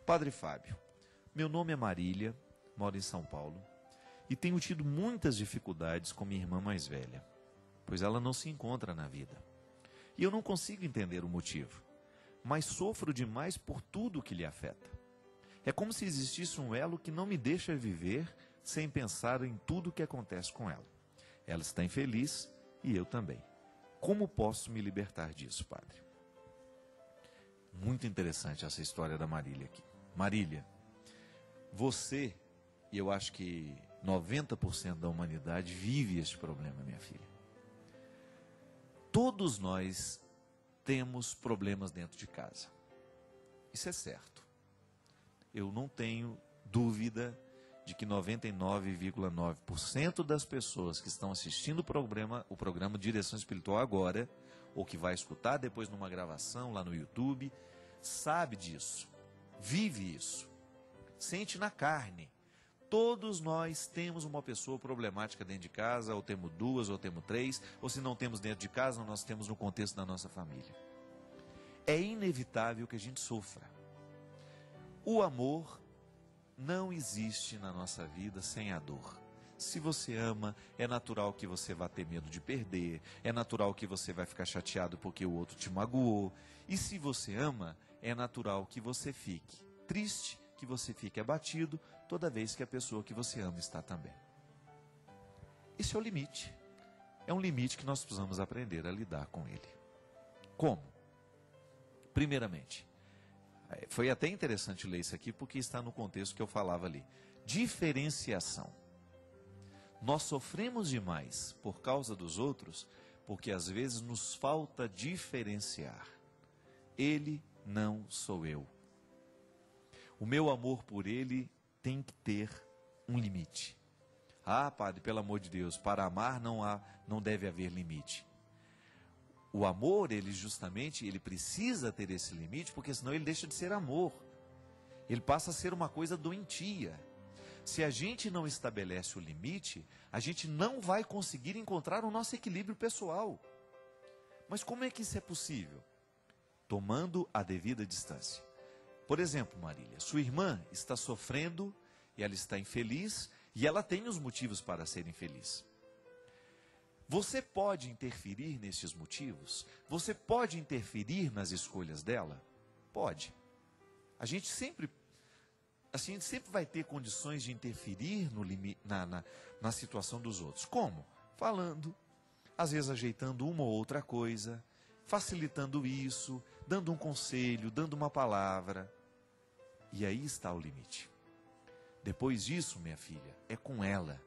Padre Fábio, meu nome é Marília, moro em São Paulo e tenho tido muitas dificuldades com minha irmã mais velha, pois ela não se encontra na vida. E eu não consigo entender o motivo, mas sofro demais por tudo que lhe afeta. É como se existisse um elo que não me deixa viver sem pensar em tudo o que acontece com ela. Ela está infeliz e eu também. Como posso me libertar disso, padre? Muito interessante essa história da Marília aqui. Marília, você, e eu acho que 90% da humanidade vive este problema, minha filha. Todos nós temos problemas dentro de casa. Isso é certo. Eu não tenho dúvida de que 99,9% das pessoas que estão assistindo o programa Direção Espiritual agora, ou que vai escutar depois numa gravação lá no YouTube, sabe disso, vive isso, sente na carne. Todos nós temos uma pessoa problemática dentro de casa, ou temos duas, ou temos três, ou se não temos dentro de casa, nós temos no contexto da nossa família. É inevitável que a gente sofra. O amor não existe na nossa vida sem a dor. Se você ama, é natural que você vá ter medo de perder, é natural que você vai ficar chateado porque o outro te magoou. E se você ama, é natural que você fique triste, que você fique abatido toda vez que a pessoa que você ama está também. Esse é o limite. É um limite que nós precisamos aprender a lidar com ele. Como? Primeiramente, foi até interessante ler isso aqui porque está no contexto que eu falava ali. Diferenciação. Nós sofremos demais por causa dos outros porque às vezes nos falta diferenciar. Ele não sou eu. O meu amor por ele tem que ter um limite. Ah, padre, pelo amor de Deus, para amar não deve haver limite. O amor, ele precisa ter esse limite, porque senão ele deixa de ser amor. Ele passa a ser uma coisa doentia. Se a gente não estabelece o limite, a gente não vai conseguir encontrar o nosso equilíbrio pessoal. Mas como é que isso é possível? Tomando a devida distância. Por exemplo, Marília, sua irmã está sofrendo e ela está infeliz e ela tem os motivos para ser infeliz. Você pode interferir nesses motivos? Você pode interferir nas escolhas dela? Pode. A gente sempre vai ter condições de interferir na situação dos outros. Como? Falando, às vezes ajeitando uma ou outra coisa, facilitando isso, dando um conselho, dando uma palavra. E aí está o limite. Depois disso, minha filha, é com ela.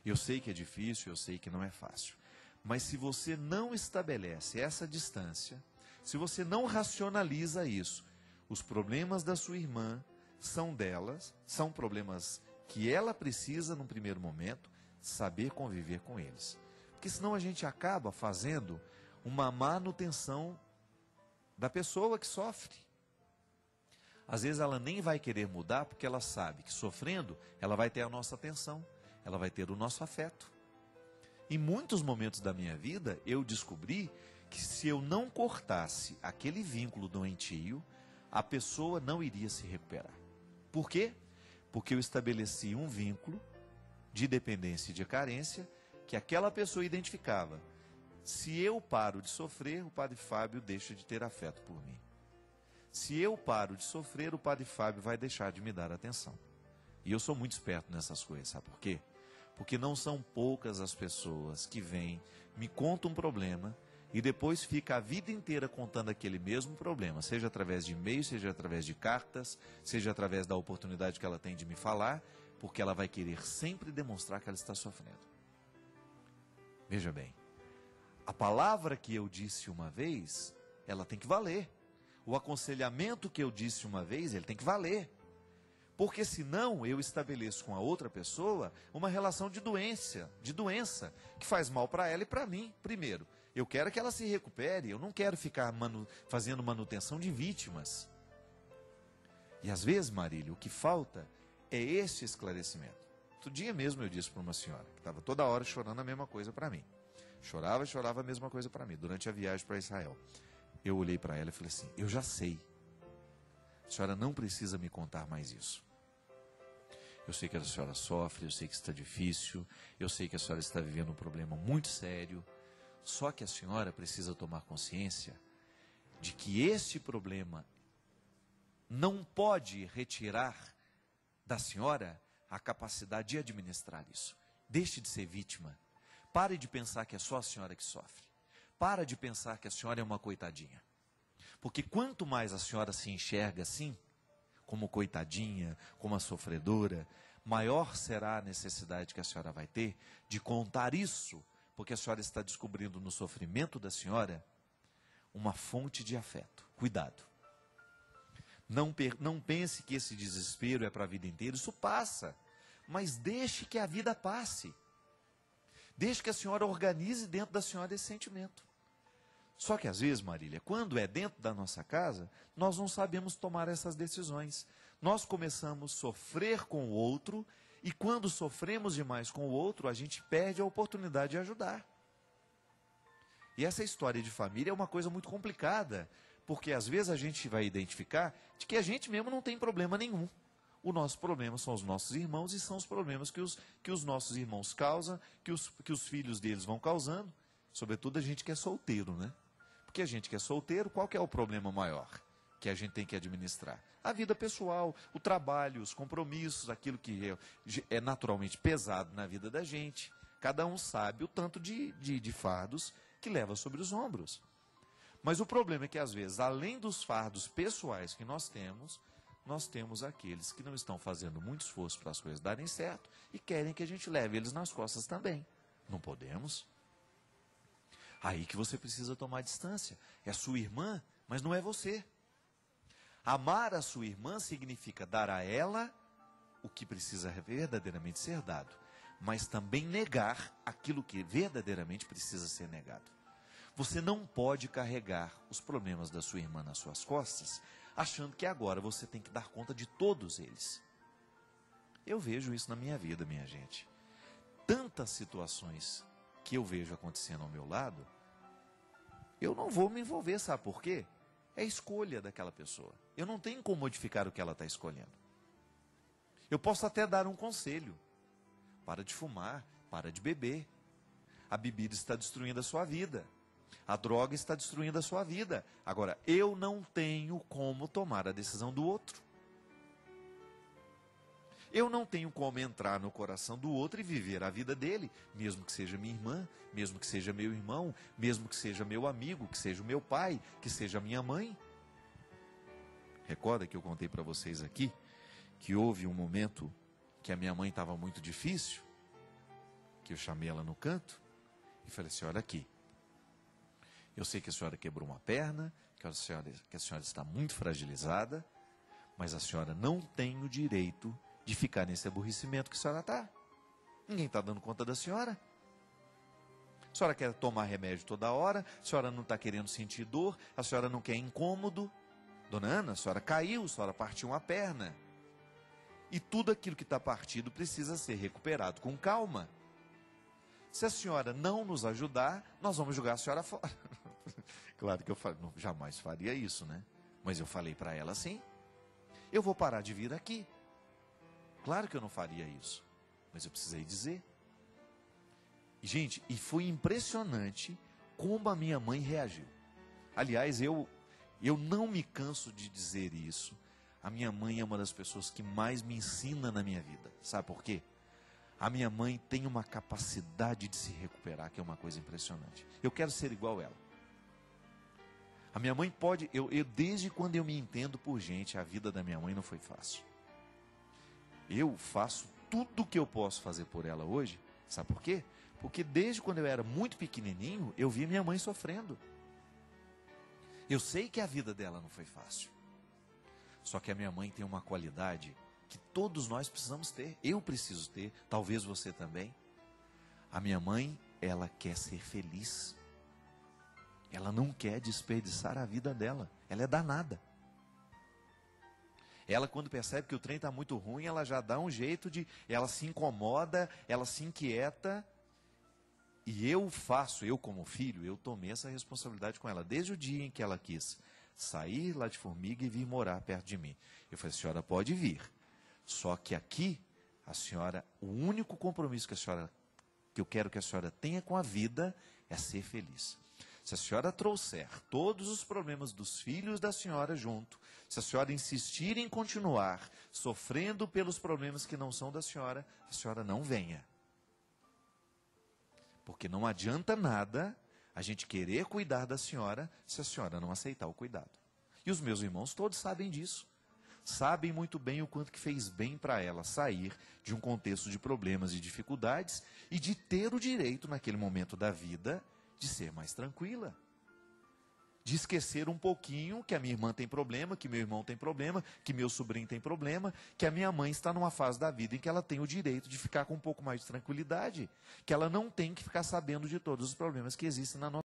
Eu sei que é difícil, eu sei que não é fácil. Mas se você não estabelece essa distância, se você não racionaliza isso, os problemas da sua irmã são delas, são problemas que ela precisa, num primeiro momento, saber conviver com eles. Porque senão a gente acaba fazendo uma manutenção da pessoa que sofre. Às vezes ela nem vai querer mudar porque ela sabe que sofrendo ela vai ter a nossa atenção, ela vai ter o nosso afeto. Em muitos momentos da minha vida eu descobri que se eu não cortasse aquele vínculo doentio, a pessoa não iria se recuperar. Por quê? Porque eu estabeleci um vínculo de dependência e de carência que aquela pessoa identificava. Se eu paro de sofrer, o Padre Fábio deixa de ter afeto por mim. Se eu paro de sofrer, o Padre Fábio vai deixar de me dar atenção. E eu sou muito esperto nessas coisas, sabe por quê? Porque não são poucas as pessoas que vêm, me contam um problema e depois fica a vida inteira contando aquele mesmo problema, seja através de e-mail, seja através de cartas, seja através da oportunidade que ela tem de me falar, porque ela vai querer sempre demonstrar que ela está sofrendo. Veja bem, a palavra que eu disse uma vez, ela tem que valer. O aconselhamento que eu disse uma vez, ele tem que valer. Porque senão eu estabeleço com a outra pessoa uma relação de doença, que faz mal para ela e para mim. Primeiro, eu quero que ela se recupere, eu não quero ficar fazendo manutenção de vítimas. E às vezes, Marília, o que falta é esse esclarecimento. Outro dia mesmo eu disse para uma senhora, que estava toda hora chorando a mesma coisa para mim. Chorava a mesma coisa para mim, durante a viagem para Israel. Eu olhei para ela e falei assim, eu já sei. A senhora não precisa me contar mais isso. Eu sei que a senhora sofre, eu sei que está difícil, eu sei que a senhora está vivendo um problema muito sério. Só que a senhora precisa tomar consciência de que este problema não pode retirar da senhora a capacidade de administrar isso. Deixe de ser vítima. Pare de pensar que é só a senhora que sofre. Para de pensar que a senhora é uma coitadinha. Porque quanto mais a senhora se enxerga assim, como coitadinha, como a sofredora, maior será a necessidade que a senhora vai ter de contar isso, porque a senhora está descobrindo no sofrimento da senhora uma fonte de afeto. Cuidado. Não pense que esse desespero é para a vida inteira, isso passa. Mas deixe que a vida passe. Deixe que a senhora organize dentro da senhora esse sentimento. Só que às vezes, Marília, quando é dentro da nossa casa, nós não sabemos tomar essas decisões. Nós começamos a sofrer com o outro, e quando sofremos demais com o outro, a gente perde a oportunidade de ajudar. E essa história de família é uma coisa muito complicada, porque às vezes a gente vai identificar de que a gente mesmo não tem problema nenhum. O nosso problema são os nossos irmãos, e são os problemas que os nossos irmãos causam, que os filhos deles vão causando. Sobretudo a gente que é solteiro, né? Porque a gente que é solteiro, qual que é o problema maior que a gente tem que administrar? A vida pessoal, o trabalho, os compromissos, aquilo que é naturalmente pesado na vida da gente. Cada um sabe o tanto de fardos que leva sobre os ombros. Mas o problema é que, às vezes, além dos fardos pessoais que nós temos aqueles que não estão fazendo muito esforço para as coisas darem certo e querem que a gente leve eles nas costas também. Não podemos. Aí que você precisa tomar distância. É sua irmã, mas não é você. Amar a sua irmã significa dar a ela o que precisa verdadeiramente ser dado, mas também negar aquilo que verdadeiramente precisa ser negado. Você não pode carregar os problemas da sua irmã nas suas costas, achando que agora você tem que dar conta de todos eles. Eu vejo isso na minha vida, minha gente. Tantas situações que eu vejo acontecendo ao meu lado, eu não vou me envolver, sabe por quê? É a escolha daquela pessoa. Eu não tenho como modificar o que ela está escolhendo. Eu posso até dar um conselho. Para de fumar, para de beber. A bebida está destruindo a sua vida. A droga está destruindo a sua vida. Agora, eu não tenho como tomar a decisão do outro. Eu não tenho como entrar no coração do outro e viver a vida dele, mesmo que seja minha irmã, mesmo que seja meu irmão, mesmo que seja meu amigo, que seja o meu pai, que seja minha mãe. Recorda que eu contei para vocês aqui que houve um momento que a minha mãe estava muito difícil, que eu chamei ela no canto e falei assim: olha aqui, eu sei que a senhora quebrou uma perna, que a senhora está muito fragilizada, mas a senhora não tem o direito de ficar nesse aborrecimento que a senhora está. Ninguém está dando conta da senhora. A senhora quer tomar remédio toda hora, a senhora não está querendo sentir dor, a senhora não quer incômodo. Dona Ana, a senhora caiu, a senhora partiu uma perna. E tudo aquilo que está partido precisa ser recuperado com calma. Se a senhora não nos ajudar, nós vamos jogar a senhora fora. Claro que eu jamais faria isso, né? Mas eu falei para ela assim: eu vou parar de vir aqui. Claro que eu não faria isso, mas eu precisei dizer. Gente, e foi impressionante como a minha mãe reagiu. Aliás, eu não me canso de dizer isso. A minha mãe é uma das pessoas que mais me ensina na minha vida. Sabe por quê? A minha mãe tem uma capacidade de se recuperar, que é uma coisa impressionante. Eu quero ser igual a ela. A minha mãe pode... desde quando eu me entendo por gente, a vida da minha mãe não foi fácil. Eu faço tudo o que eu posso fazer por ela hoje. Sabe por quê? Porque desde quando eu era muito pequenininho, eu via minha mãe sofrendo. Eu sei que a vida dela não foi fácil. Só que a minha mãe tem uma qualidade que todos nós precisamos ter. Eu preciso ter, talvez você também. A minha mãe, ela quer ser feliz. Ela não quer desperdiçar a vida dela. Ela é danada. Ela, quando percebe que o trem está muito ruim, ela já dá um jeito de... Ela se incomoda, ela se inquieta. E eu como filho, eu tomei essa responsabilidade com ela. Desde o dia em que ela quis sair lá de Formiga e vir morar perto de mim. Eu falei, a senhora pode vir. Só que aqui, a senhora, o único compromisso que eu quero que a senhora tenha com a vida é ser feliz. Se a senhora trouxer todos os problemas dos filhos da senhora junto, se a senhora insistir em continuar sofrendo pelos problemas que não são da senhora, a senhora não venha. Porque não adianta nada a gente querer cuidar da senhora se a senhora não aceitar o cuidado. E os meus irmãos todos sabem disso. Sabem muito bem o quanto que fez bem para ela sair de um contexto de problemas e dificuldades e de ter o direito, naquele momento da vida, de ser mais tranquila. De esquecer um pouquinho que a minha irmã tem problema, que meu irmão tem problema, que meu sobrinho tem problema, que a minha mãe está numa fase da vida em que ela tem o direito de ficar com um pouco mais de tranquilidade, que ela não tem que ficar sabendo de todos os problemas que existem na nossa